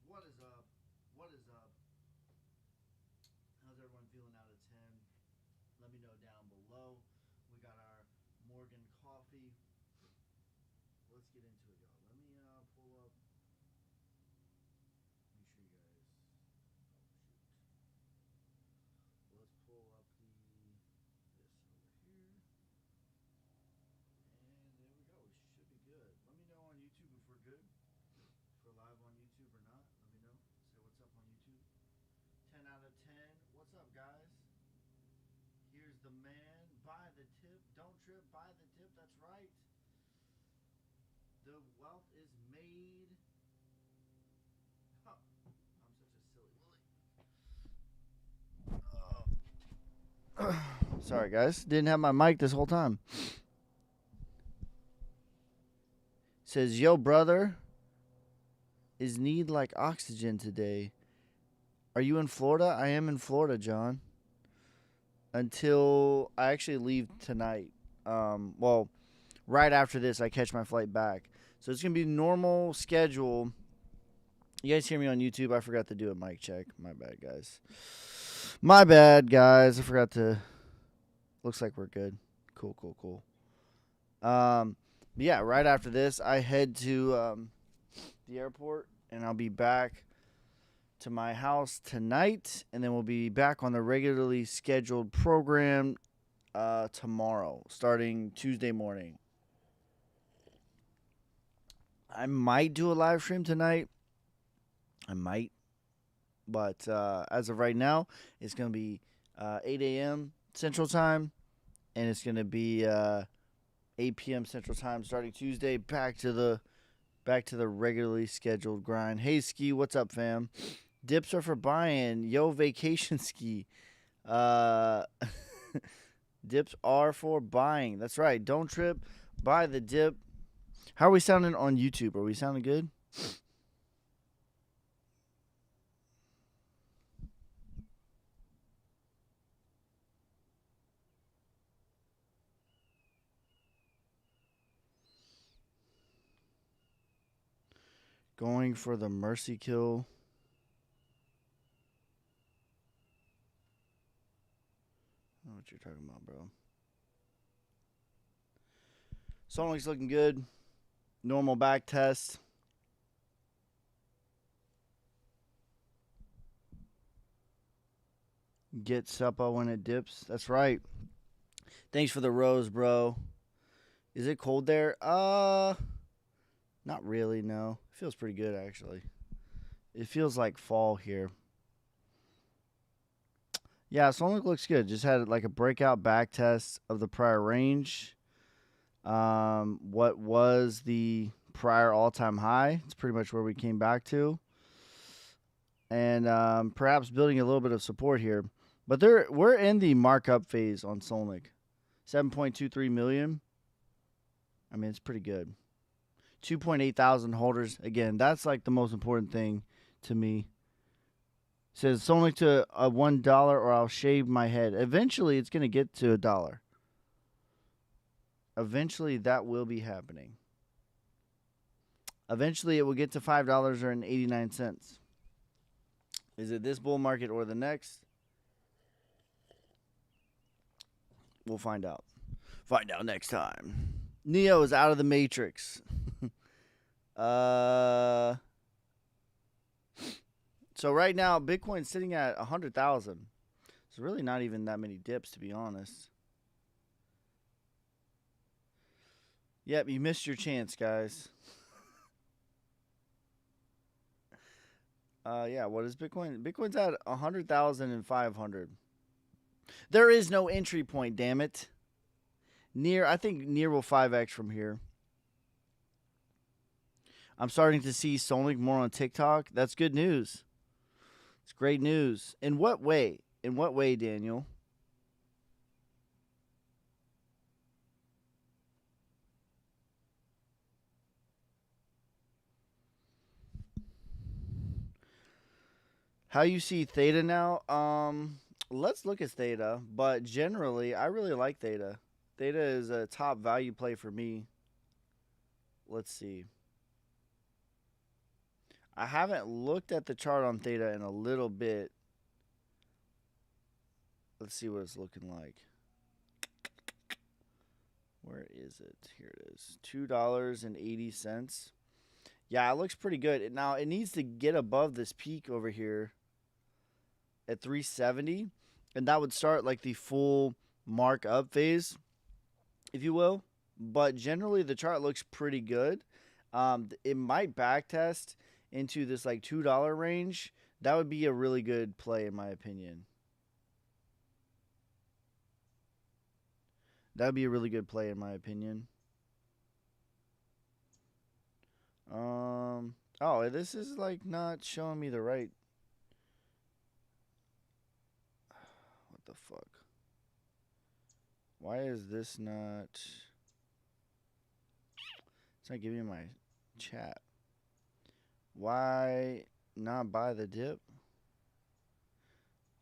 What is up? What is up? How's everyone feeling out of 10? Let me know down below. We got our Morgan coffee. Let's get into it, y'all. Let me pull up. Make sure you guys. Oh, shoot. Let's pull up this over here. And there we go. We should be good. Let me know on YouTube if we're good. If we're live on YouTube or not. Let me know. Say what's up on YouTube. 10 out of 10. What's up, guys? Here's the man. Buy the tip. Don't trip. Buy the tip. That's right. The wealth is made. Huh. I'm such a silly Willie. Sorry, guys. Didn't have my mic this whole time. Says, yo, brother. Is need like oxygen today? Are you in Florida? I am in Florida, John. Until I actually leave tonight. Well, right after this, I catch my flight back. So it's going to be normal schedule. You guys hear me on YouTube? I forgot to do a mic check. My bad, guys. My bad, guys. I forgot to. Looks like we're good. Cool. Yeah, right after this, I head to the airport, and I'll be back to my house tonight, and then we'll be back on the regularly scheduled program tomorrow, starting Tuesday morning. I might do a live stream tonight. I might. But as of right now, it's going to be 8 a.m. Central Time, and it's going to be 8 p.m. Central Time starting Tuesday. Back to the regularly scheduled grind. Hey, Ski, what's up, fam? Dips are for buying. Yo, vacation ski. Dips are for buying. That's right. Don't trip. Buy the dip. How are we sounding on YouTube? Are we sounding good? Going for the mercy kill. I don't know what you're talking about, bro. Sonic's looking good. Normal back test. Get suppa when it dips. That's right. Thanks for the rose, bro. Is it cold there? Not really, no. It feels pretty good, actually. It feels like fall here. Yeah, Sonic looks good. Just had like a breakout back test of the prior range. What was the prior all-time high? It's pretty much where we came back to. And perhaps building a little bit of support here. But we're in the markup phase on Solnic. 7.23 million. I mean, it's pretty good. 2.8 thousand holders. Again, that's like the most important thing to me. Says Solnic to a $1 or I'll shave my head. Eventually, it's going to get to $1. Eventually, that will be happening. Eventually, it will get to $5.89. Is it this bull market or the next? We'll find out. Find out next time. Neo is out of the Matrix. So right now, Bitcoin's sitting at 100,000. It's really not even that many dips, to be honest. Yep, you missed your chance, guys. Yeah, what is Bitcoin? Bitcoin's at 100,500. There is no entry point, damn it. I think near will 5x from here. I'm starting to see Sonic more on TikTok. That's good news. It's great news. In what way? In what way, Daniel? How you see Theta now? Let's look at Theta. But generally, I really like Theta. Theta is a top value play for me. Let's see. I haven't looked at the chart on Theta in a little bit. Let's see what it's looking like. Where is it? Here it is. $2.80. Yeah, it looks pretty good. Now, it needs to get above this peak over here at 370, and that would start like the full mark up phase, if you will. But generally, the chart looks pretty good. It might backtest into this like $2 range. That would be a really good play, in my opinion. That would be a really good play, in my opinion. Oh, this is like not showing me the right. What the fuck? Why is this not? It's not giving me my chat. Why not buy the dip?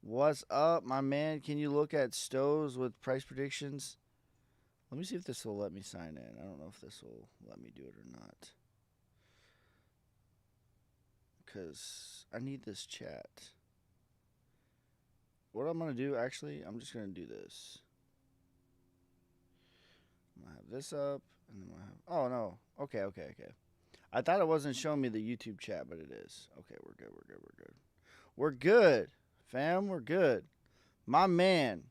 What's up, my man? Can you look at Stows with price predictions? Let me see if this will let me sign in. I don't know if this will let me do it or not. Because I need this chat. What I'm going to do, actually, I'm just going to do this. I'm going to have this up. And then oh, no. Okay. I thought it wasn't showing me the YouTube chat, but it is. Okay, we're good. We're good, fam. We're good. My man.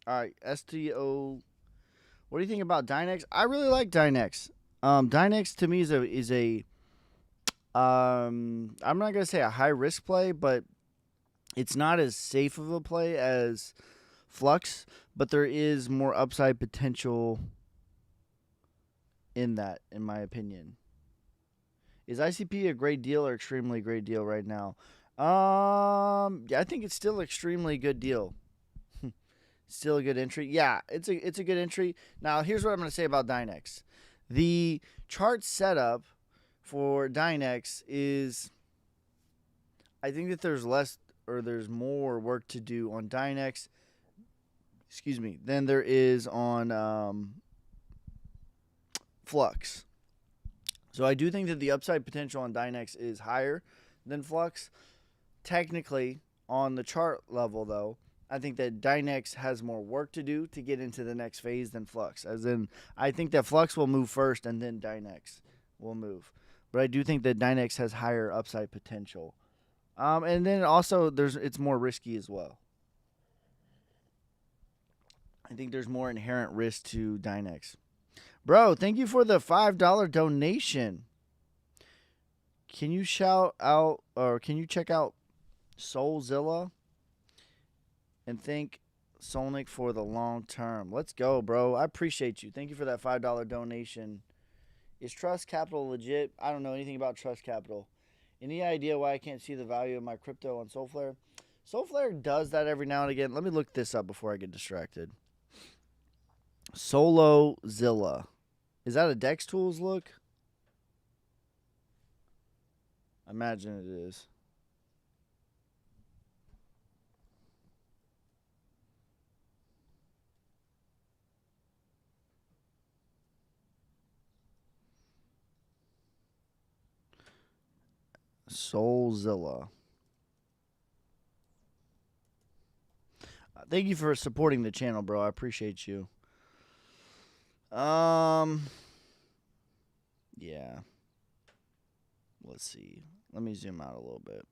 All right, STO. What do you think about Dynex? I really like Dynex. Dynex to me is a I'm not gonna say a high risk play, but it's not as safe of a play as Flux, but there is more upside potential in that, in my opinion. Is ICP a great deal or extremely great deal right now? Yeah, I think it's still extremely good deal. Still a good entry. Yeah, it's a good entry. Now, here's what I'm going to say about Dynex. The chart setup for Dynex is, I think that there's more work to do on Dynex, than there is on Flux. So I do think that the upside potential on Dynex is higher than Flux. Technically, on the chart level, though, I think that Dynex has more work to do to get into the next phase than Flux. As in, I think that Flux will move first and then Dynex will move. But I do think that Dynex has higher upside potential. And then also, it's more risky as well. I think there's more inherent risk to Dynex. Bro, thank you for the $5 donation. Can you shout out, or can you check out Soulzilla and thank Solnick for the long term? Let's go, bro. I appreciate you. Thank you for that $5 donation. Is Trust Capital legit? I don't know anything about Trust Capital. Any idea why I can't see the value of my crypto on Soulflare? Soulflare does that every now and again. Let me look this up before I get distracted. Solozilla. Is that a Dex Tools look? I imagine it is. Soulzilla. Thank you for supporting the channel, bro. I appreciate you. Yeah. Let's see. Let me zoom out a little bit.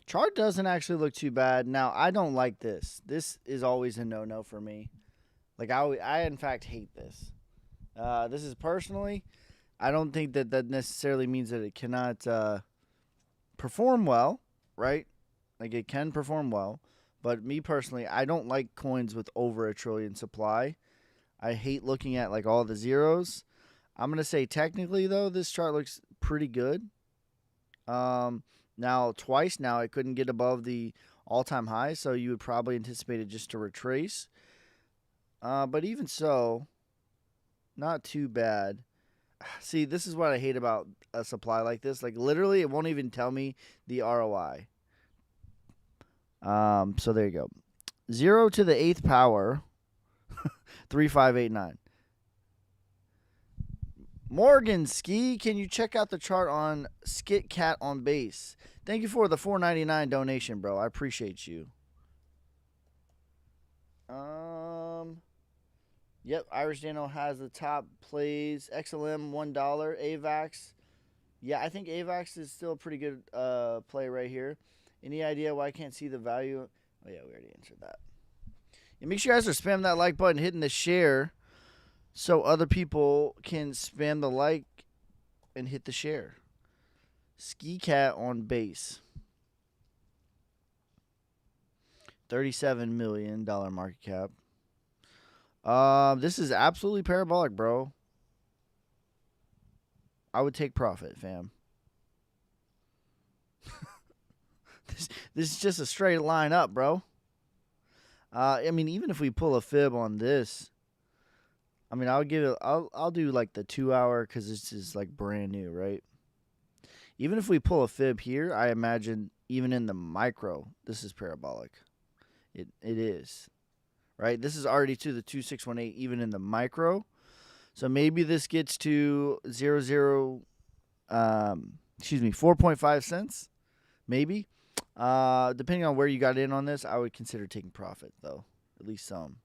Chart doesn't actually look too bad. Now, I don't like this. This is always a no-no for me. Like, I in fact hate this. This is personally, I don't think that necessarily means that it cannot perform well, right? Like, it can perform well. But me personally, I don't like coins with over a trillion supply. I hate looking at, like, all the zeros. I'm going to say technically, though, this chart looks pretty good. Now, twice now, it couldn't get above the all-time high, so you would probably anticipate it just to retrace. But even so, not too bad. See, this is what I hate about a supply like this. Like, literally, it won't even tell me the ROI. So there you go. 0 to the 8th power, 3589. Morgan Ski, can you check out the chart on Skit Cat on base? Thank you for the $4.99 donation, bro. I appreciate you. Yep, Irish Dano has the top plays. XLM $1. AVAX. Yeah, I think AVAX is still a pretty good play right here. Any idea why I can't see the value? Oh yeah, we already answered that. And make sure you guys are spamming that like button, hitting the share, so other people can spam the like and hit the share. Ski Cat on base. $37 million market cap. This is absolutely parabolic, bro. I would take profit, fam. This is just a straight line up, bro. I mean, even if we pull a fib on this, I mean, I'll give it. I'll do like the 2 hour because this is like brand new, right? Even if we pull a fib here, I imagine even in the micro, this is parabolic. It is, right? This is already to the 2618 even in the micro. So maybe this gets to 4.5 cents, maybe. Depending on where you got in on this, I would consider taking profit though, at least some.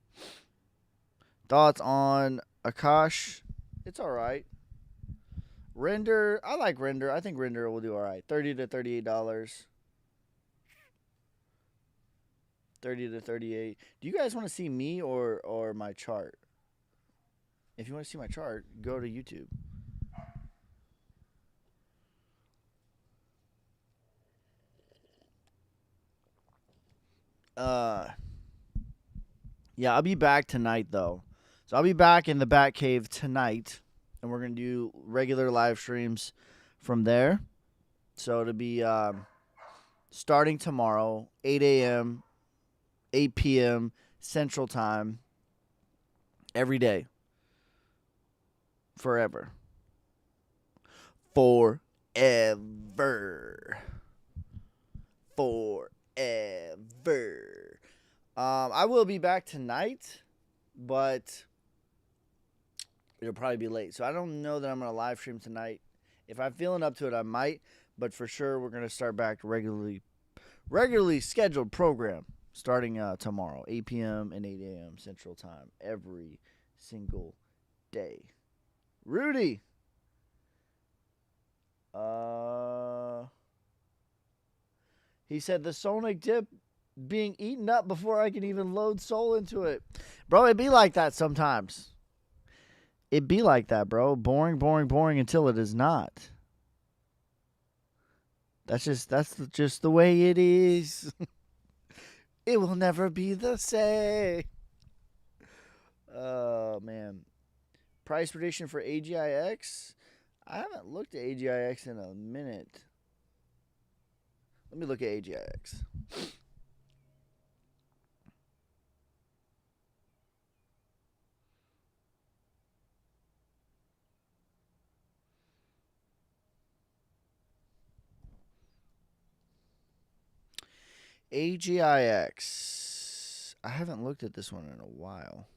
Thoughts on Akash? It's all right. Render, I like Render. I think Render will do all right. $30 to $38. $30 to $38. Do you guys want to see me or my chart? If you want to see my chart, go to YouTube. Yeah, I'll be back tonight though. So I'll be back in the Batcave tonight, and we're gonna do regular live streams from there. So it'll be starting tomorrow, 8 a.m., 8 p.m. Central Time, every day, forever. I will be back tonight, but it'll probably be late. So I don't know that I'm going to live stream tonight. If I'm feeling up to it, I might. But for sure, we're going to start back regularly scheduled program starting tomorrow, 8 p.m. and 8 a.m. Central Time, every single day. Rudy. He said the Sonic dip being eaten up before I can even load Soul into it. Bro, it be like that sometimes. It be like that, bro. Boring until it is not. That's just the way it is. It will never be the same. Oh, man. Price prediction for AGIX? I haven't looked at AGIX in a minute. Let me look at AGIX. AGIX. I haven't looked at this one in a while.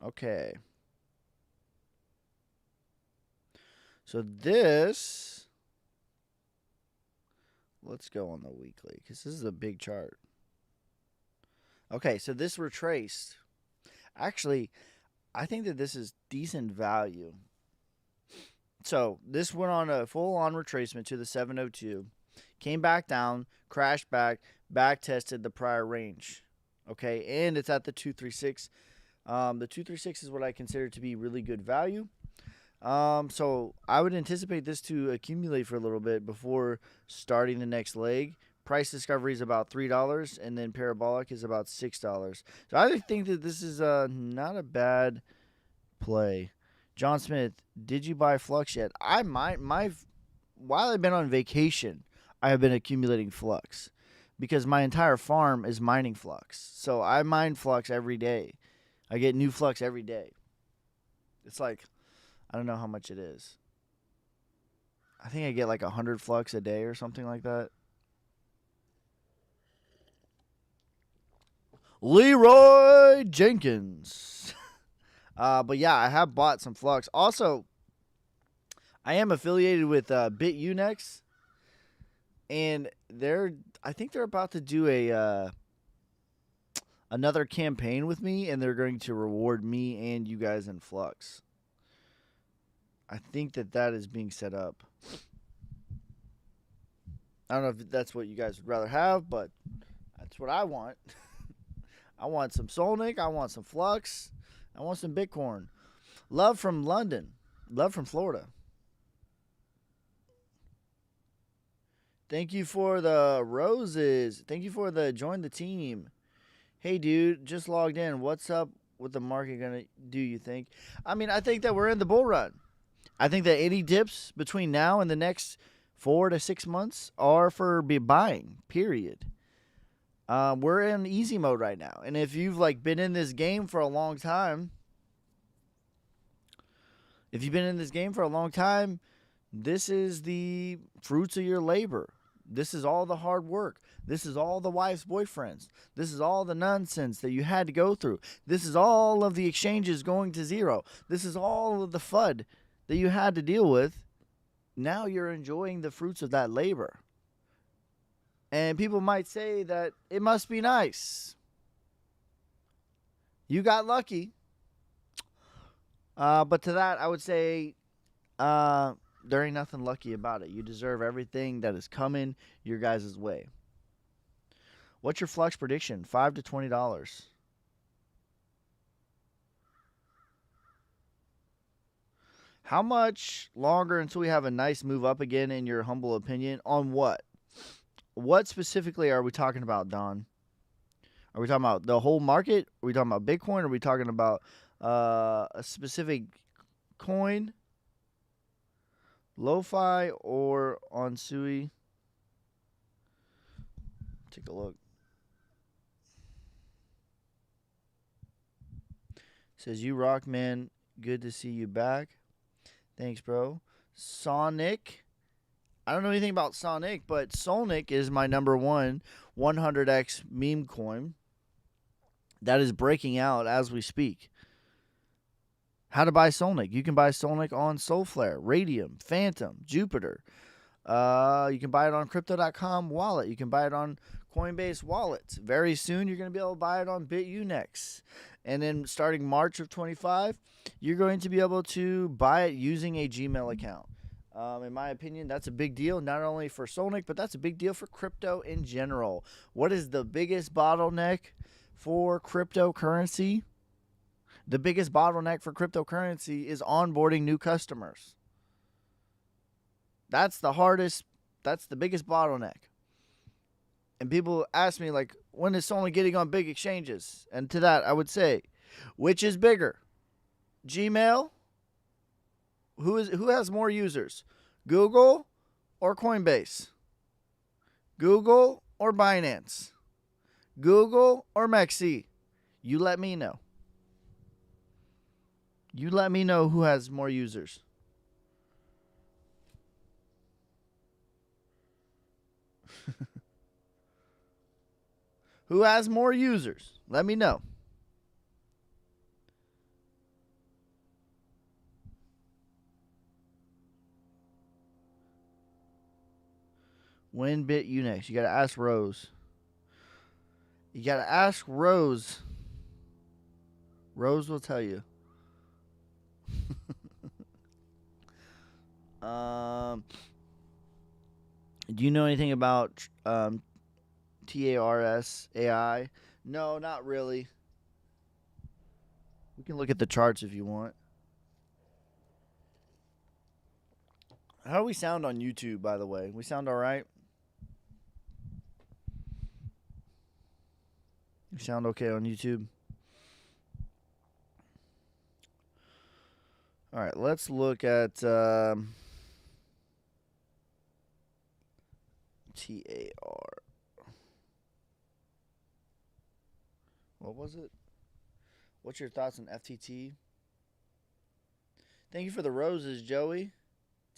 Okay. So this, let's go on the weekly because this is a big chart. Okay, so this retraced. Actually, I think that this is decent value. So this went on a full-on retracement to the 702, came back down, crashed back tested the prior range. Okay, and it's at the 236. The 236 is what I consider to be really good value. So I would anticipate this to accumulate for a little bit before starting the next leg. Price discovery is about $3, and then parabolic is about $6. So I think that this is not a bad play. John Smith, did you buy Flux yet? I might. While I've been on vacation, I have been accumulating Flux because my entire farm is mining Flux. So I mine Flux every day. I get new Flux every day. It's like, I don't know how much it is. I think I get like 100 Flux a day or something like that. Leroy Jenkins. But yeah, I have bought some Flux. Also, I am affiliated with BitUnex, and I think they're about to do a another campaign with me, and they're going to reward me and you guys in Flux. I think that is being set up. I don't know if that's what you guys would rather have, but that's what I want. I want some Solnic. I want some Flux. I want some Bitcoin. Love from London. Love from Florida. Thank you for the roses. Thank you for the join the team. Hey, dude, just logged in. What's up with the market going to do, you think? I mean, I think that we're in the bull run. I think that any dips between now and the next 4 to 6 months are for buying, period. We're in easy mode right now. And if you've been in this game for a long time, this is the fruits of your labor. This is all the hard work. This is all the wife's boyfriends. This is all the nonsense that you had to go through. This is all of the exchanges going to zero. This is all of the FUD that you had to deal with. Now you're enjoying the fruits of that labor. And people might say that it must be nice. You got lucky. But to that, I would say there ain't nothing lucky about it. You deserve everything that is coming your guys' way. What's your Flux prediction? $5 to $20. How much longer until we have a nice move up again, in your humble opinion? On what? What specifically are we talking about, Don? Are we talking about the whole market? Are we talking about Bitcoin? Are we talking about a specific coin? Lo-Fi or on Sui? Take a look. Says, you rock, man. Good to see you back. Thanks, bro. Sonic. I don't know anything about Sonic, but Solnic is my number one 100x meme coin that is breaking out as we speak. How to buy Solnic? You can buy Solnic on Solflare, Radium, Phantom, Jupiter. You can buy it on Crypto.com wallet. You can buy it on Coinbase wallets. Very soon, you're going to be able to buy it on BitUnex. And then starting March of 25, you're going to be able to buy it using a Gmail account. In my opinion, that's a big deal, not only for Solnic, but that's a big deal for crypto in general. What is the biggest bottleneck for cryptocurrency? The biggest bottleneck for cryptocurrency is onboarding new customers. That's the hardest. That's the biggest bottleneck. And people ask me, when is Solnic getting on big exchanges? And to that, I would say, which is bigger? Gmail? Who has more users? Google or Coinbase? Google or Binance? Google or Mexi? You let me know. You let me know who has more users. Who has more users? Let me know. When BitUnex? You got to ask Rose. You got to ask Rose. Rose will tell you. Do you know anything about TARS AI? No, not really. We can look at the charts if you want. How do we sound on YouTube, by the way? We sound all right? We sound okay on YouTube? All right, let's look at TAR. What was it? What's your thoughts on FTT? Thank you for the roses, Joey.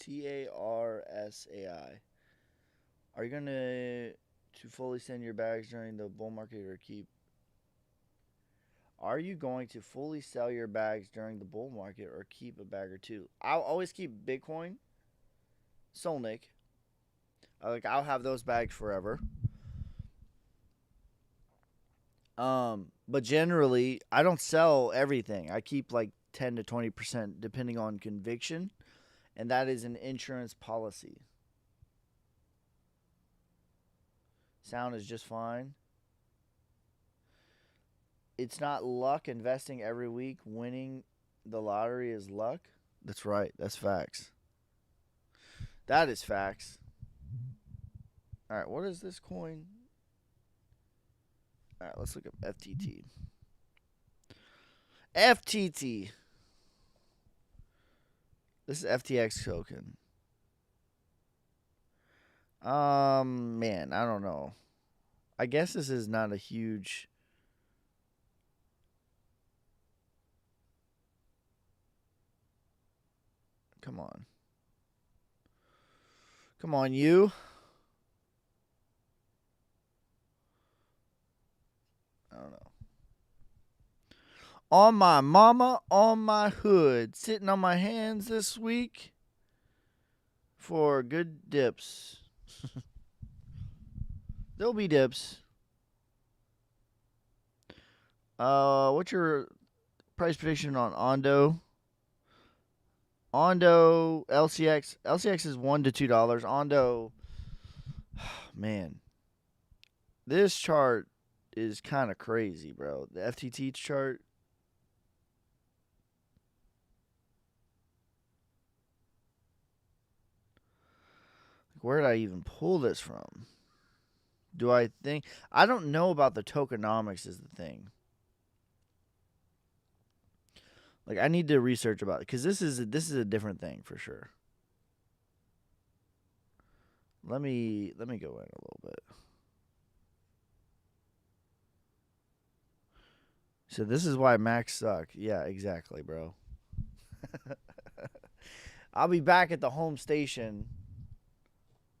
TARSAI. Are you going to fully send your bags during the bull market or keep? Are you going to fully sell your bags during the bull market or keep a bag or two? I'll always keep Bitcoin, Solnick. I'll have those bags forever. But generally, I don't sell everything. I keep like 10 to 20% depending on conviction, and that is an insurance policy. Sound is just fine. It's not luck investing every week. Winning the lottery is luck. That's right. That's facts. That is facts. All right, what is this coin? All right, let's look up FTT. FTT. This is FTX token. Man, I don't know. I guess this is not a huge. Come on. Come on, you. I don't know. On my mama, on my hood, sitting on my hands this week for good dips. There'll be dips. What's your price prediction on Ondo? Ondo, LCX. LCX is $1 to $2. Ondo, man, this chart is kind of crazy, bro. The FTT chart. Where did I even pull this from? Do I think I don't know about the tokenomics is the thing. Like I need to research about it because this is a different thing for sure. Let me go in a little bit. So this is why Macs suck. Yeah, exactly, bro. I'll be back at the home station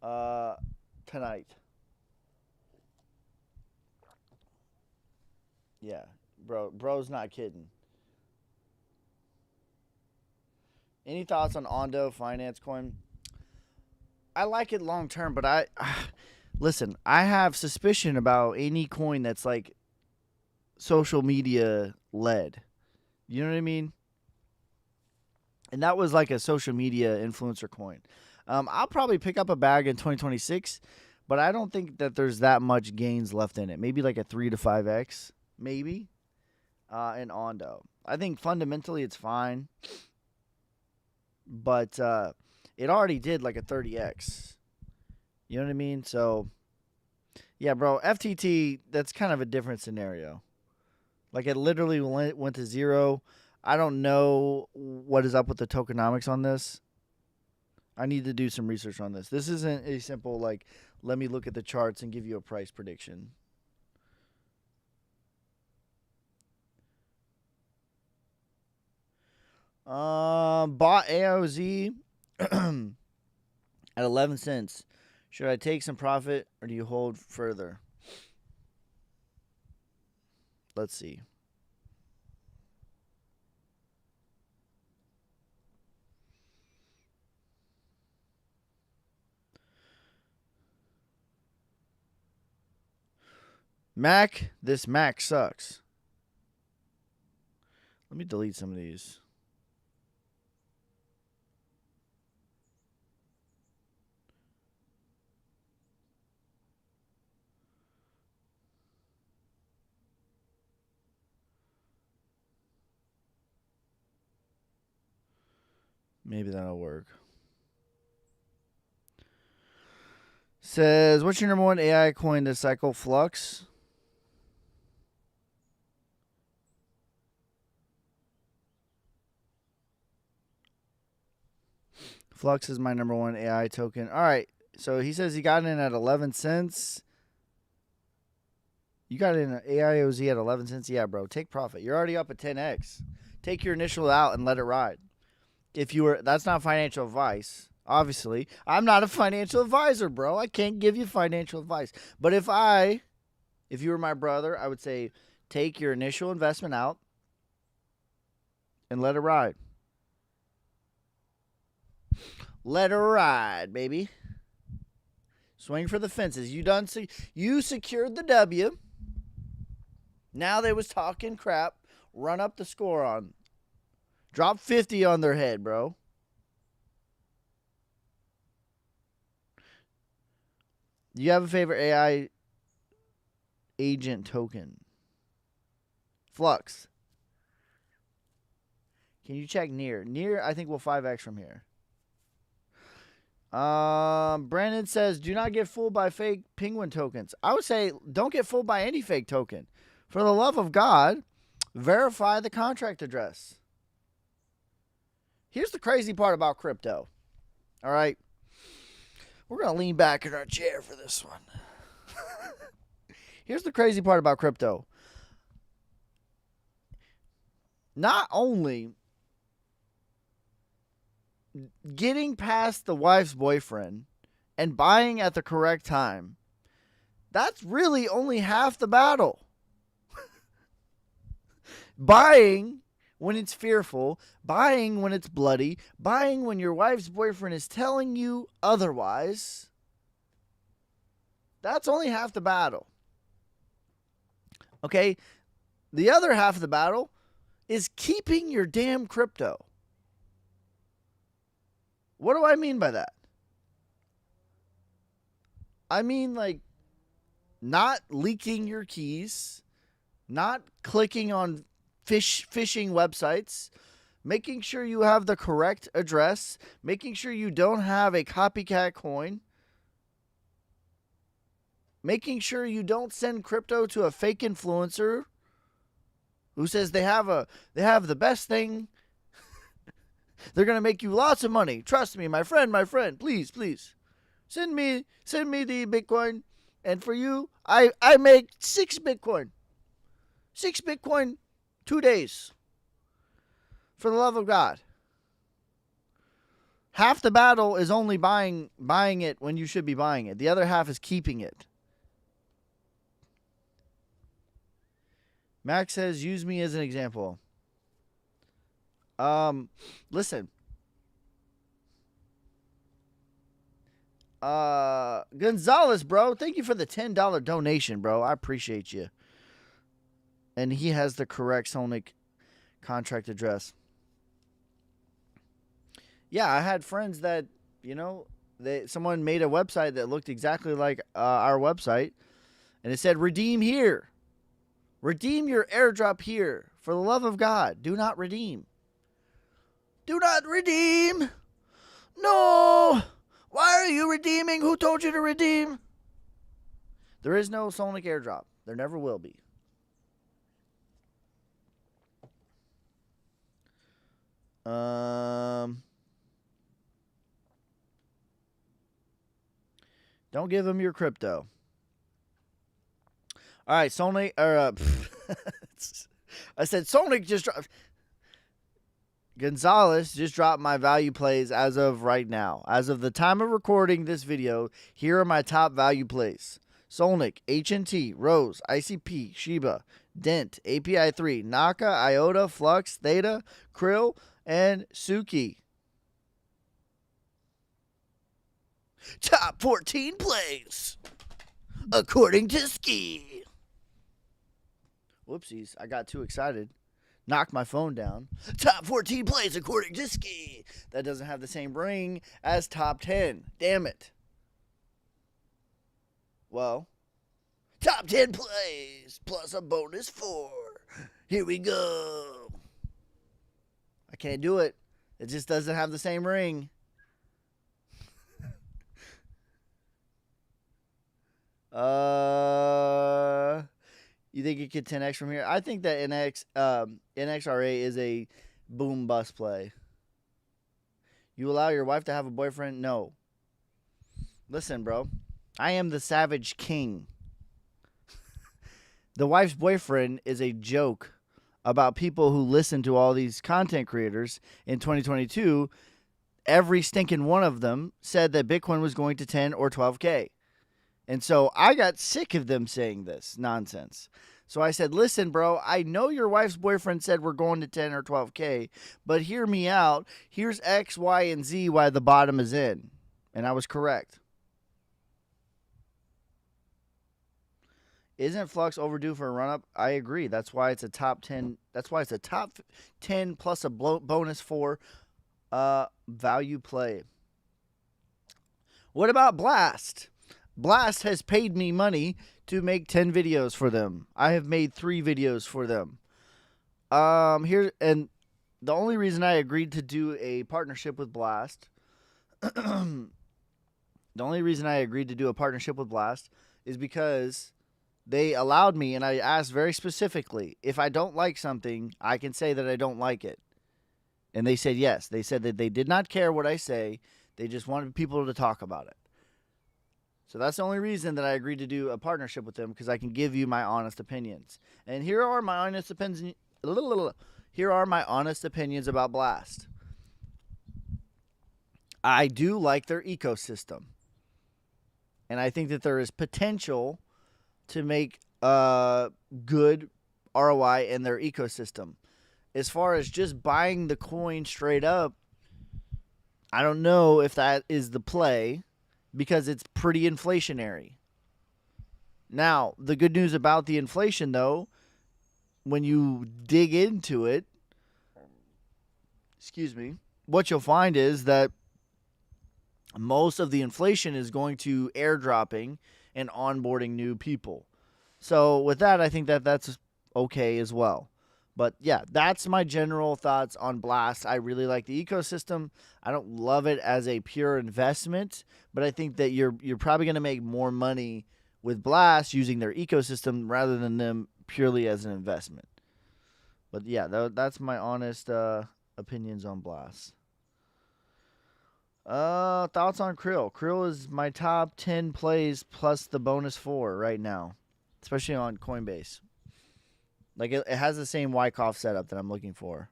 tonight. Yeah, bro's not kidding. Any thoughts on Ondo Finance Coin? I like it long term, but I listen. I have suspicion about any coin that's like social media led. You know what I mean? And that was like a social media influencer coin. I'll probably pick up a bag in 2026, but I don't think that there's that much gains left in it. Maybe like a 3 to 5x, maybe. In Ondo, I think fundamentally it's fine, but it already did like a 30x. You know what I mean? So, yeah, bro, FTT, that's kind of a different scenario. Like it literally went to zero. I don't know what is up with the tokenomics on this. I need to do some research on this. This isn't a simple like let me look at the charts and give you a price prediction. Bought AOZ at 11 cents. Should I take some profit or do you hold further? Let's see. Mac, this Mac sucks. Let me delete some of these. Maybe that'll work. Says, what's your number one AI coin this cycle? Flux. Flux is my number one AI token. All right. So he says he got in at 11 cents. You got in AIOZ at 11 cents? Yeah, bro. Take profit. You're already up at 10x. Take your initial out and let it ride. That's not financial advice. Obviously, I'm not a financial advisor, bro. I can't give you financial advice. But if you were my brother, I would say take your initial investment out and let it ride. Let her ride, baby. Swing for the fences. You secured the W. Now they was talking crap. Run up the score on. Drop 50 on their head, bro. Do you have a favorite AI agent token? Flux. Can you check near? Near, I think we'll 5x from here. Brandon says, do not get fooled by fake penguin tokens. I would say don't get fooled by any fake token. For the love of God, verify the contract address. Here's the crazy part about crypto. All right. We're going to lean back in our chair for this one. Here's the crazy part about crypto. Not only getting past the wife's boyfriend and buying at the correct time, that's really only half the battle. Buying when it's fearful, buying when it's bloody, buying when your wife's boyfriend is telling you otherwise, that's only half the battle. Okay? The other half of the battle is keeping your damn crypto. What do I mean by that? I mean, like, not leaking your keys, not clicking on phishing websites, making sure you have the correct address, making sure you don't have a copycat coin, making sure you don't send crypto to a fake influencer who says they have the best thing. They're going to make you lots of money. Trust me, my friend, please. Send me the Bitcoin, and for you, I make 6 Bitcoin. 6 Bitcoin 2 days. For the love of God. Half the battle is only buying it when you should be buying it. The other half is keeping it. Max says, use me as an example. Listen. Gonzalez, bro, thank you for the $10 donation, bro. I appreciate you. And he has the correct Sonic contract address. Yeah, I had friends that, someone made a website that looked exactly like our website, and it said, redeem here. Redeem your airdrop here. For the love of God, do not redeem. Do not redeem. No. Why are you redeeming? Who told you to redeem? There is no Sonic airdrop. There never will be. Don't give them your crypto. All right, Sonic, I said Sonic just dropped. Gonzalez just dropped my value plays as of right now. As of the time of recording this video, here are my top value plays. Solnic, HNT, Rose, ICP, Shiba, Dent, API3, Naka, IOTA, Flux, Theta, Krill, and Suki. Top 14 plays, according to Ski. Whoopsies, I got too excited. Knocked my phone down. Top 14 plays according to Ski. That doesn't have the same ring as top 10. Damn it. Well, top 10 plays plus a bonus 4. Here we go. I can't do it. It just doesn't have the same ring. You think it could 10x from here? I think that NXRA is a boom bust play. You allow your wife to have a boyfriend? No. Listen, bro. I am the Savage King. The wife's boyfriend is a joke about people who listen to all these content creators in 2022. Every stinking one of them said that Bitcoin was going to 10 or 12K. And so I got sick of them saying this nonsense. So I said, listen, bro, I know your wife's boyfriend said we're going to 10 or 12K, but hear me out. Here's X, Y, and Z why the bottom is in. And I was correct. Isn't Flux overdue for a run up? I agree. That's why it's a top 10. That's why it's a top 10 plus a bonus for value play. What about Blast? Blast has paid me money to make 10 videos for them. I have made 3 videos for them. And the only reason I agreed to do a partnership with Blast, the only reason I agreed to do a partnership with Blast is because they allowed me, and I asked very specifically, if I don't like something, I can say that I don't like it. And they said yes. They said that they did not care what I say. They just wanted people to talk about it. So that's the only reason that I agreed to do a partnership with them, because I can give you my honest opinions. And here are my honest opinions. Here are my honest opinions about Blast. I do like their ecosystem, and I think that there is potential to make good ROI in their ecosystem. As far as just buying the coin straight up, I don't know if that is the play, because it's pretty inflationary. Now, the good news about the inflation, though, when you dig into it, what you'll find is that most of the inflation is going to airdropping and onboarding new people. So with that, I think that that's okay as well. But yeah, that's my general thoughts on Blast. I really like the ecosystem. I don't love it as a pure investment, but I think that you're probably going to make more money with Blast using their ecosystem rather than them purely as an investment. But yeah, that's my honest opinions on Blast. Thoughts on Krill. Krill is my top 10 plays plus the bonus 4 right now, especially on Coinbase. Like, it has the same Wyckoff setup that I'm looking for.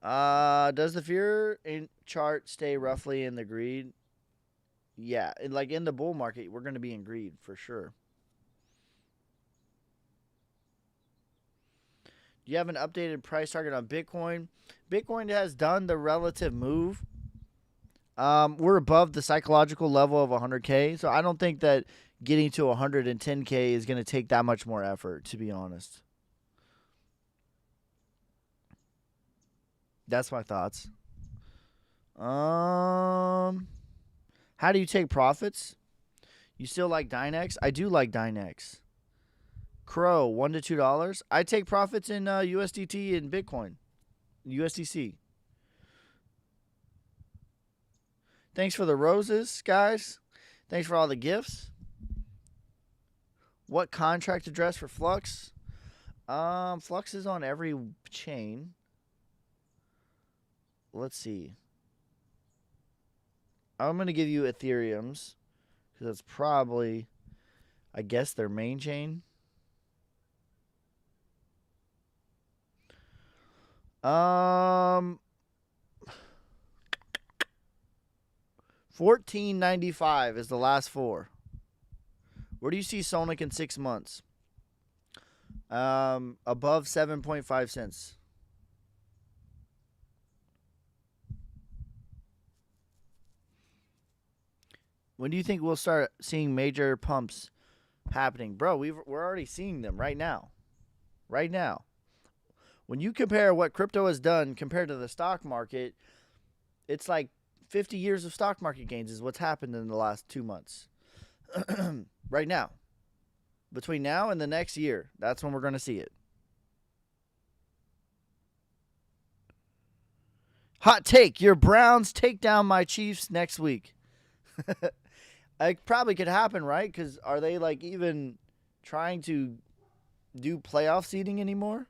Does the fear chart stay roughly in the greed? Yeah, like in the bull market, we're going to be in greed for sure. Do you have an updated price target on Bitcoin? Bitcoin has done the relative move. We're above the psychological level of 100K, so I don't think that getting to 110K is going to take that much more effort, to be honest. That's my thoughts. How do you take profits? You still like Dynex? I do like Dynex. Crow, $1 to $2. I take profits in USDT and Bitcoin. USDC. Thanks for the roses, guys. Thanks for all the gifts. What contract address for Flux? Flux is on every chain. Let's see. I'm going to give you Ethereum's, because that's probably, I guess, their main chain. $14.95 is the last 4. Where do you see Sonic in 6 months? Above 7.5 cents. When do you think we'll start seeing major pumps happening? Bro, we're already seeing them right now. Right now. When you compare what crypto has done compared to the stock market, it's like 50 years of stock market gains is what's happened in the last 2 months. Right now. Between now and the next year, that's when we're going to see it. Hot take, your Browns take down my Chiefs next week. It probably could happen, right? Because are they like even trying to do playoff seeding anymore?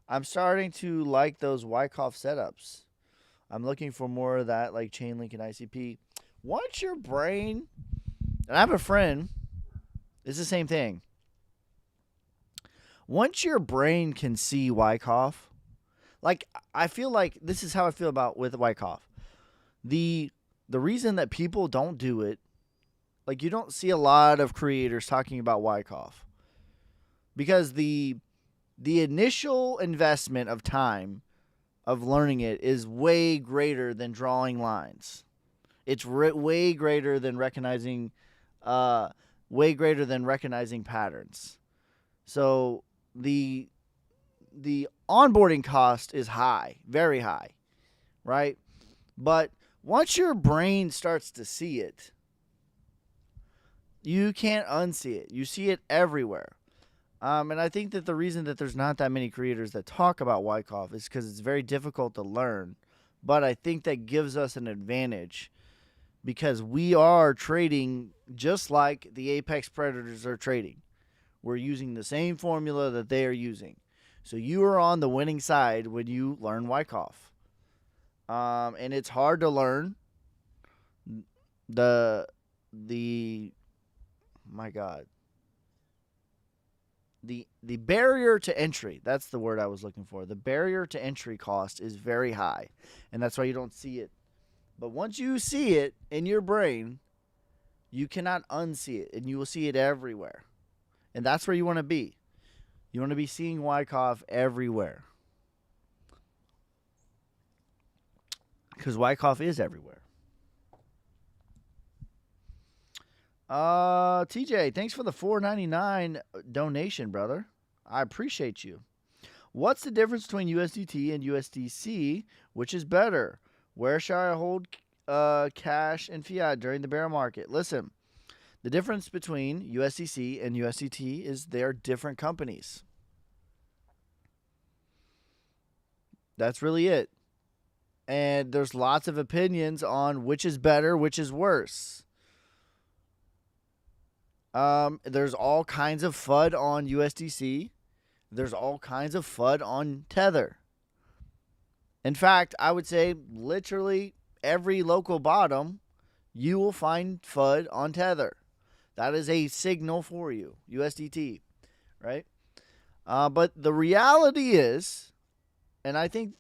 I'm starting to like those Wyckoff setups. I'm looking for more of that, like Chainlink and ICP. Once your brain, and I have a friend, it's the same thing. Once your brain can see Wyckoff, Like, I feel like this is how I feel about with Wyckoff. The reason that people don't do it, like, you don't see a lot of creators talking about Wyckoff because the initial investment of time of learning it is way greater than drawing lines. It's way greater than recognizing patterns. So the onboarding cost is high, very high, right? But once your brain starts to see it, you can't unsee it. You see it everywhere. And I think that the reason that there's not that many creators that talk about Wyckoff is because it's very difficult to learn. But I think that gives us an advantage because we are trading just like the apex predators are trading. We're using the same formula that they are using. So you are on the winning side when you learn Wyckoff. And it's hard to learn the my God. The barrier to entry, that's the word I was looking for. The barrier to entry cost is very high, and that's why you don't see it. But once you see it in your brain, you cannot unsee it, and you will see it everywhere. And that's where you want to be. You want to be seeing Wyckoff everywhere. Because Wyckoff is everywhere. TJ, thanks for the $4.99 donation, brother. I appreciate you. What's the difference between USDT and USDC? Which is better? Where shall I hold cash and fiat during the bear market? Listen, the difference between USDC and USDT is they're different companies. That's really it. And there's lots of opinions on which is better, which is worse. There's all kinds of FUD on USDC. There's all kinds of FUD on Tether. In fact, I would say literally every local bottom, you will find FUD on Tether. That is a signal for you, USDT, right? But the reality is, and I think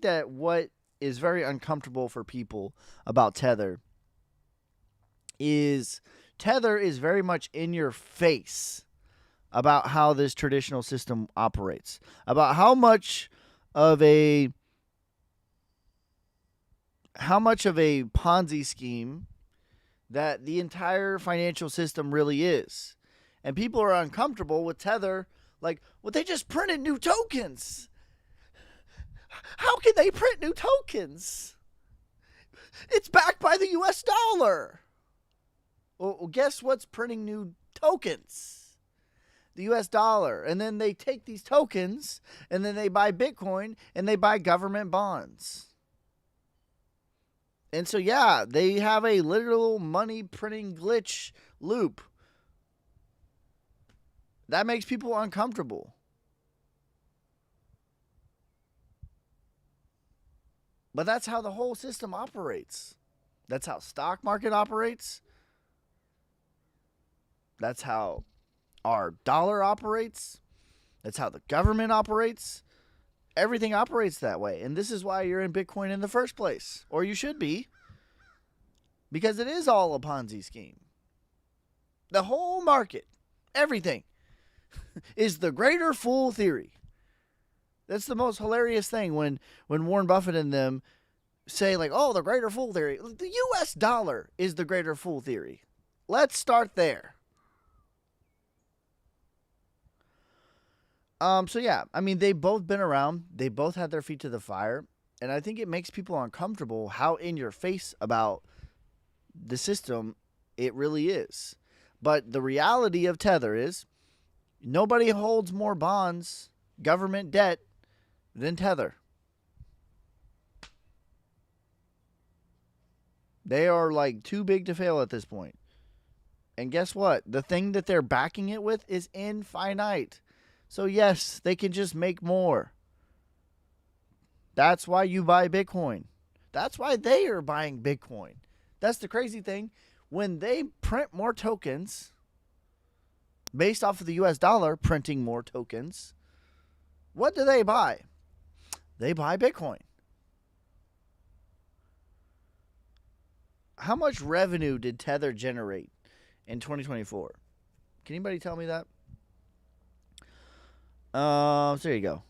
that what is very uncomfortable for people about Tether is very much in your face about how this traditional system operates, about how much of a Ponzi scheme that the entire financial system really is. And people are uncomfortable with Tether, like, well, they just printed new tokens. How can they print new tokens? It's backed by the US dollar. Well, guess what's printing new tokens? The US dollar. And then they take these tokens and then they buy Bitcoin and they buy government bonds. And so, yeah, they have a literal money printing glitch loop. That makes people uncomfortable. But that's how the whole system operates. That's how stock market operates. That's how our dollar operates. That's how the government operates. Everything operates that way. And this is why you're in Bitcoin in the first place. Or you should be. Because it is all a Ponzi scheme. The whole market, everything, is the greater fool theory. That's the most hilarious thing when Warren Buffett and them say, like, oh, the greater fool theory. The US dollar is the greater fool theory. Let's start there. So yeah, I mean, they've both been around. They both had their feet to the fire. And I think it makes people uncomfortable how in your face about the system it really is. But the reality of Tether is nobody holds more bonds, government debt, than Tether. They are like too big to fail at this point. And guess what? The thing that they're backing it with is infinite. So yes, they can just make more. That's why you buy Bitcoin. That's why they are buying Bitcoin. That's the crazy thing. When they print more tokens, based off of the US dollar printing more tokens, what do they buy? They buy Bitcoin. How much revenue did Tether generate in 2024? Can anybody tell me that? So there you go.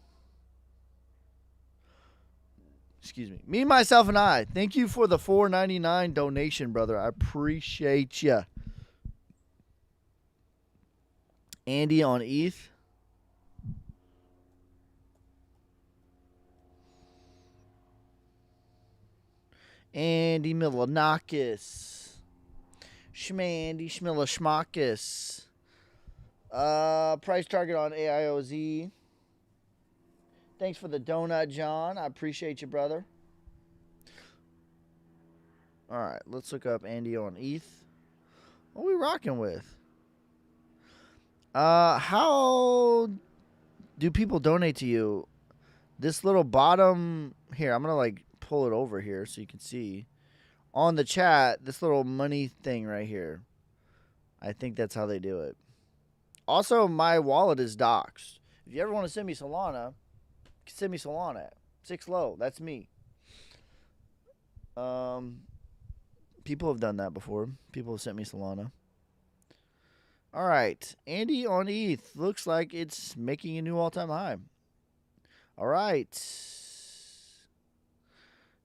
Excuse me. Me, myself, and I. Thank you for the $4.99 donation, brother. I appreciate you. Andy on ETH. Andy Milanakis. Schmandy Schmilla Schmackis. Price target on AIOZ. Thanks for the donut, John. I appreciate you, brother. All right, let's look up Andy on ETH. What are we rocking with? How do people donate to you? This little bottom here, I'm gonna pull it over here so you can see on the chat. This little money thing right here. I think that's how they do it. Also, my wallet is doxed. If you ever want to send me Solana, send me Solana at 6low. That's me. People have done that before. People have sent me Solana. All right, Andy on ETH looks like it's making a new all-time high. All right.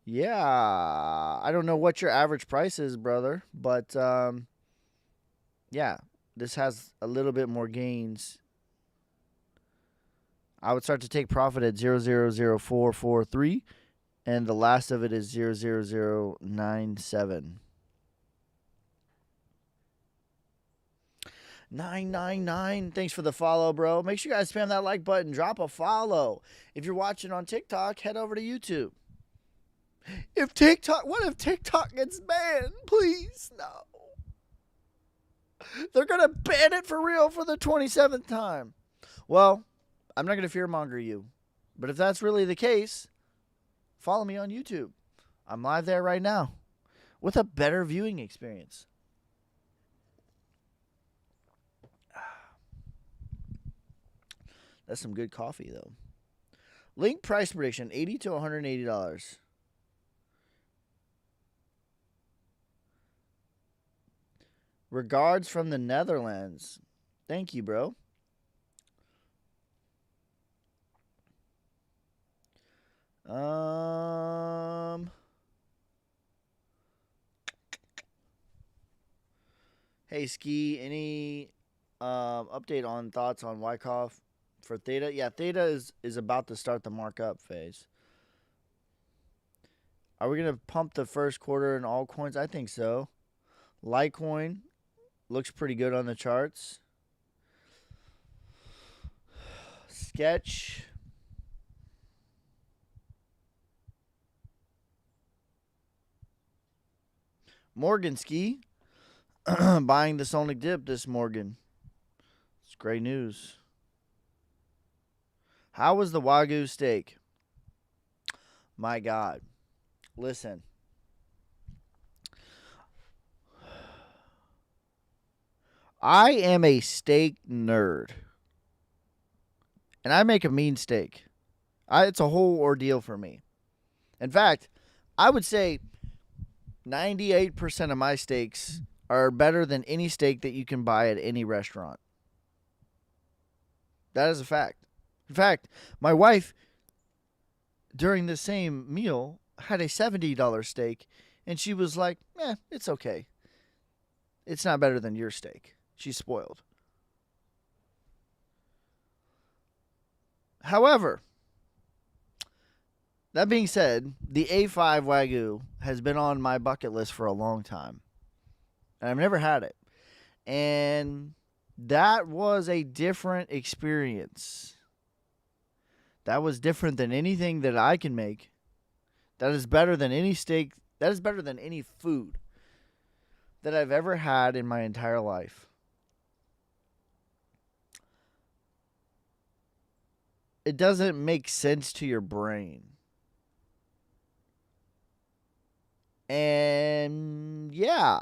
Yeah, I don't know what your average price is, brother, but yeah, this has a little bit more gains. I would start to take profit at 0.00443, and the last of it is 0.00097. 999. Thanks for the follow, bro. Make sure you guys spam that like button. Drop a follow. If you're watching on TikTok, head over to YouTube. What if TikTok gets banned? Please, no. They're going to ban it for real for the 27th time. Well, I'm not going to fearmonger you. But if that's really the case, follow me on YouTube. I'm live there right now with a better viewing experience. That's some good coffee, though. Link price prediction, $80 to $180. Regards from the Netherlands. Thank you, bro. Hey, Ski, any update on thoughts on Wyckoff for Theta? Yeah, Theta is about to start the markup phase. Are we going to pump the first quarter in altcoins? I think so. Litecoin looks pretty good on the charts. Sketch. Morgan Ski buying the Sonic dip this Morgan. It's great news. How was the Wagyu steak? My God. Listen. I am a steak nerd. And I make a mean steak. It's a whole ordeal for me. In fact, I would say 98% of my steaks are better than any steak that you can buy at any restaurant. That is a fact. In fact, my wife, during the same meal, had a $70 steak, and she was like, it's okay. It's not better than your steak. She's spoiled. However, that being said, the A5 Wagyu has been on my bucket list for a long time. And I've never had it. And that was a different experience. That was different than anything that I can make. That is better than any steak. That is better than any food that I've ever had in my entire life. It doesn't make sense to your brain. And yeah,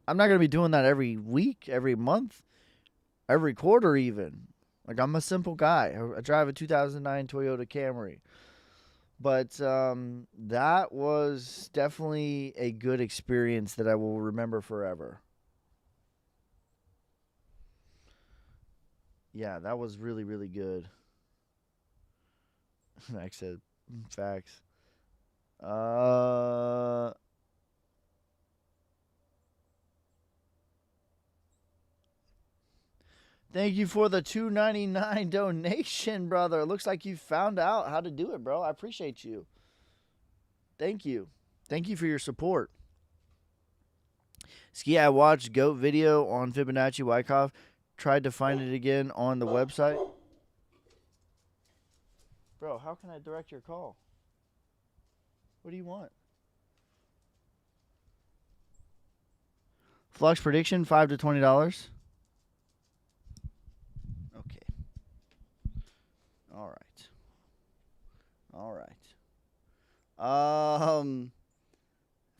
I'm not going to be doing that every week, every month, every quarter even. Like, I'm a simple guy. I drive a 2009 Toyota Camry. But that was definitely a good experience that I will remember forever. Yeah, that was really, really good. Max said, facts. Uh, Thank you for the $2.99 donation, brother. It looks like you found out how to do it, bro. I appreciate you. Thank you. Thank you for your support. Ski, I watched GOAT video on Fibonacci Wyckoff. Tried to find it again on the website. Bro, how can I direct your call? What do you want? Flux prediction, $5 to $20. Okay. All right. All right.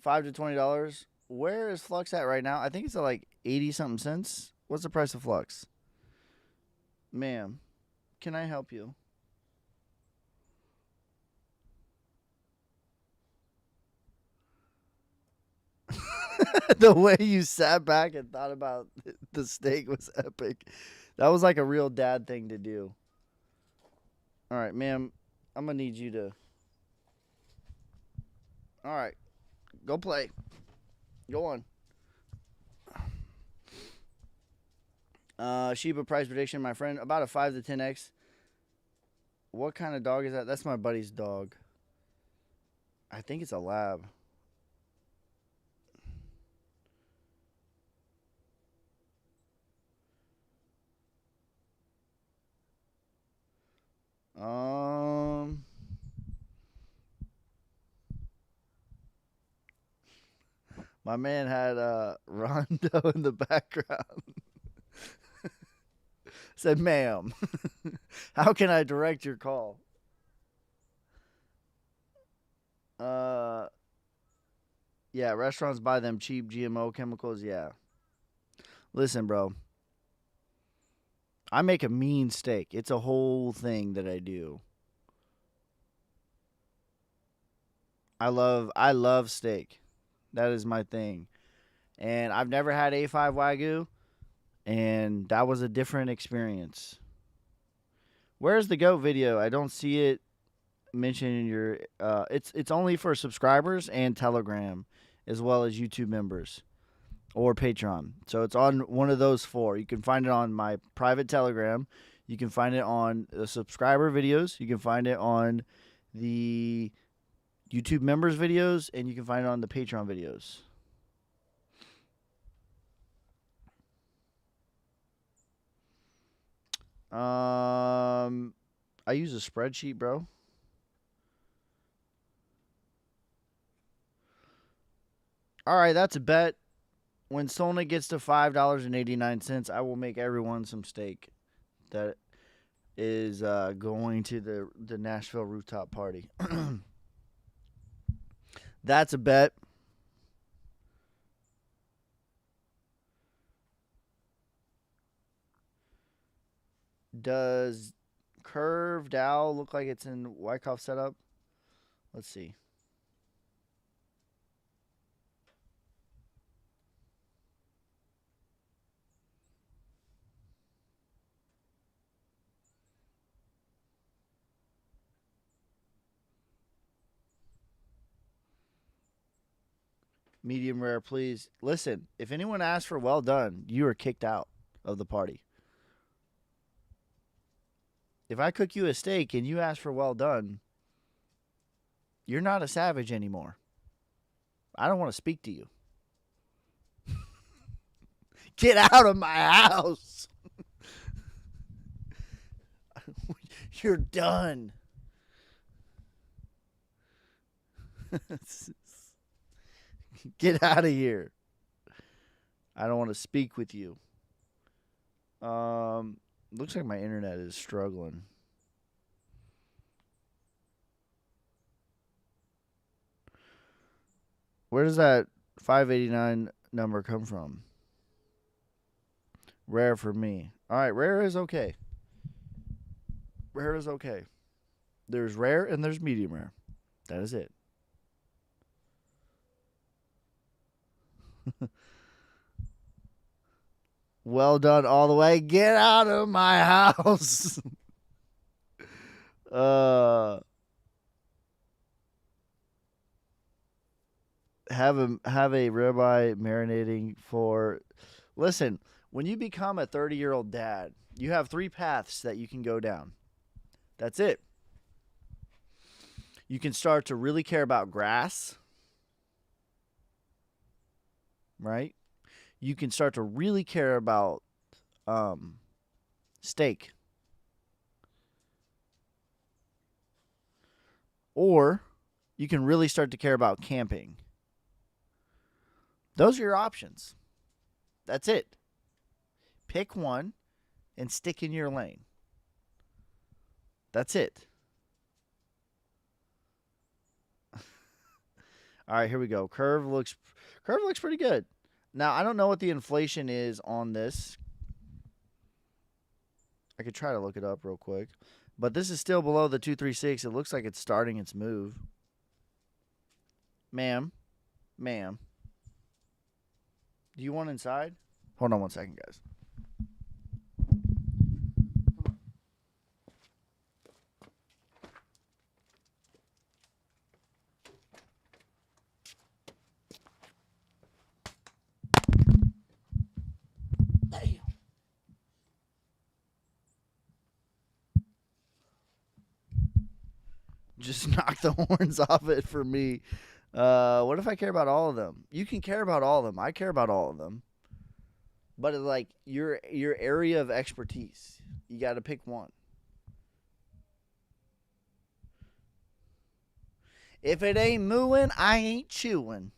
$5 to $20. Where is Flux at right now? I think it's at like 80 something cents. What's the price of Flux? Ma'am, can I help you? The way you sat back and thought about the steak was epic. That was like a real dad thing to do. All right, ma'am, I'm going to need you to. All right, go play. Go on. Shiba price prediction, my friend, about a 5 to 10x. What kind of dog is that? That's my buddy's dog. I think it's a lab. My man had Rondo in the background. Said, ma'am, how can I direct your call? Yeah, restaurants buy them cheap GMO chemicals. Yeah. Listen, bro. I make a mean steak. It's a whole thing that I do. I love steak. That is my thing. And I've never had A5 Wagyu, and that was a different experience. Where's the goat video? I don't see it mentioned in your it's only for subscribers and Telegram as well as YouTube members or Patreon. So it's on one of those four. You can find it on my private Telegram. You can find it on the subscriber videos. You can find it on the YouTube members videos, and you can find it on the Patreon videos. I use a spreadsheet, bro. All right, that's a bet. When Solna gets to $5.89, I will make everyone some steak. That is going to the Nashville rooftop party. That's a bet. Does Curve Dow look like it's in Wyckoff setup? Let's see. Medium rare, please. Listen, if anyone asks for well done, you are kicked out of the party. If I cook you a steak and you ask for well done, you're not a savage anymore. I don't want to speak to you. Get out of my house. You're done. Get out of here. I don't want to speak with you. Looks like my internet is struggling. Where does that 589 number come from? Rare for me. All right, rare is okay. Rare is okay. There's rare and there's medium rare. That is it. Well done all the way. Get out of my house. uh have a ribeye marinating for. Listen, when you become a 30-year-old dad, you have 3 paths that you can go down. That's it. You can start to really care about grass, right? You can start to really care about steak. Or you can really start to care about camping. Those are your options. That's it. Pick one and stick in your lane. That's it. All right, here we go. Curve looks pretty good. Now, I don't know what the inflation is on this. I could try to look it up real quick. But this is still below the 236. It looks like it's starting its move. Ma'am. Do you want inside? Hold on one second, guys. Just knock the horns off it for me. What if I care about all of them? You can care about all of them. I care about all of them. But it's like your area of expertise. You got to pick one. If it ain't mooing, I ain't chewing.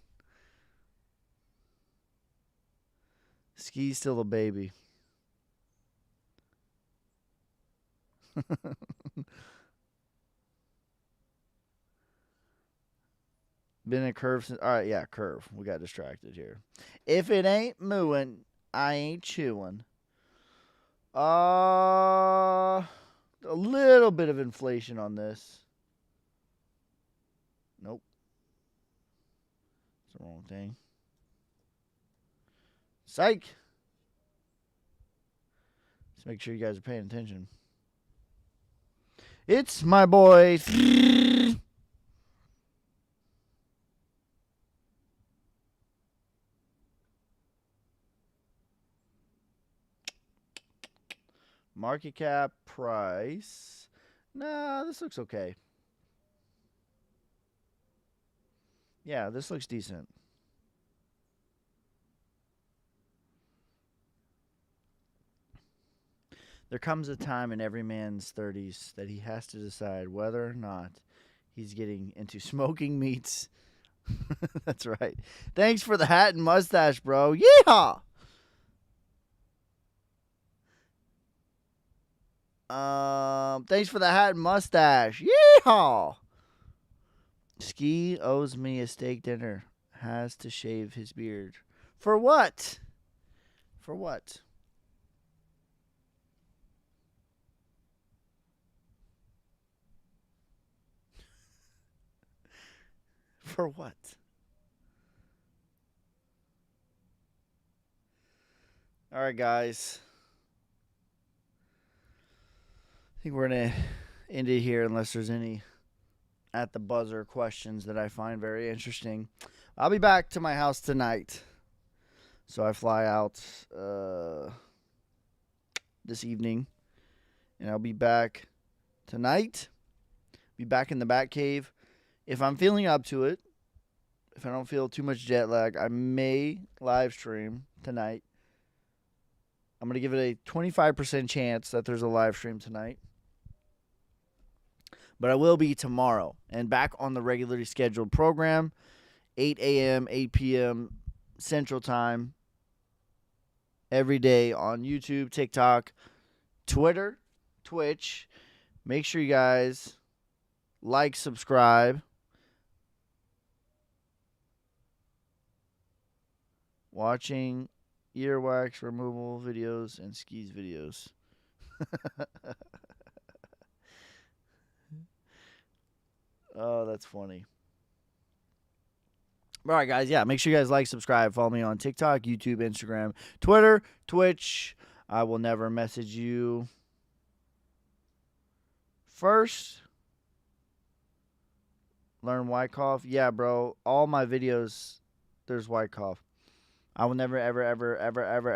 Ski's still a baby. Been a curve since. All right, yeah, curve. We got distracted here. If it ain't mooing, I ain't chewing. A little bit of inflation on this. Nope. It's the wrong thing. Psych. Let's make sure you guys are paying attention. It's my boy. Market cap, price. Nah, this looks okay. Yeah, this looks decent. There comes a time in every man's 30s that he has to decide whether or not he's getting into smoking meats. That's right. Thanks for the hat and mustache, bro. Yeehaw! Thanks for the hat and mustache. Yeehaw! Ski owes me a steak dinner. Has to shave his beard. For what? For what? For what? All right, guys. I think we're going to end it here unless there's any at the buzzer questions that I find very interesting. I'll be back to my house tonight. So I fly out this evening. And I'll be back tonight. Be back in the Batcave. If I'm feeling up to it, if I don't feel too much jet lag, I may live stream tonight. I'm going to give it a 25% chance that there's a live stream tonight. But I will be tomorrow and back on the regularly scheduled program, 8 a.m., 8 p.m. Central Time, every day on YouTube, TikTok, Twitter, Twitch. Make sure you guys like, subscribe. Watching earwax removal videos and skis videos. Oh, that's funny. All right, guys. Yeah, make sure you guys like, subscribe, follow me on TikTok, YouTube, Instagram, Twitter, Twitch. I will never message you first. Learn Wyckoff. Yeah, bro. All my videos, there's Wyckoff. I will never, ever, ever, ever, ever, ever